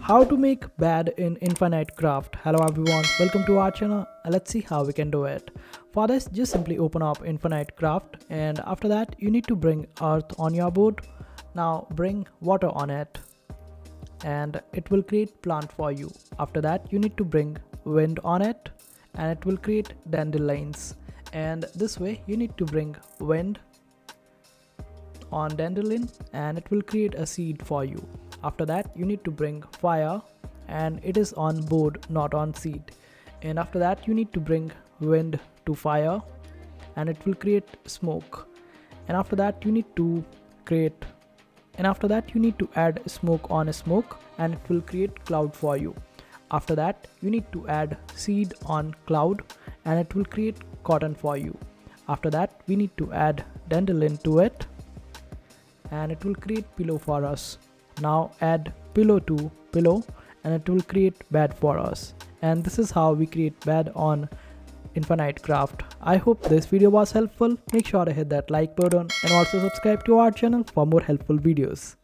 How to make bed in Infinite Craft. Hello everyone, welcome to our channel. Let's see how we can do it. For this, just simply open up Infinite Craft, and after that you need to bring earth on your board. Now bring water on it and it will create plant for you. After that you need to bring wind on it and it will create dandelions. And this way you need to bring wind on dandelion and it will create a seed for you. After that you need to bring fire and it is on board, not on seed. And after that you need to bring wind to fire and it will create smoke. And after that you need to add smoke on smoke and it will create cloud for you. After that you need to add seed on cloud and it will create cotton for you. After that we need to add dandelion to it and it will create pillow for us. Now add pillow to pillow and it will create bed for us. And this is how we create bed on Infinite Craft. I hope this video was helpful. Make sure to hit that like button and also subscribe to our channel for more helpful videos.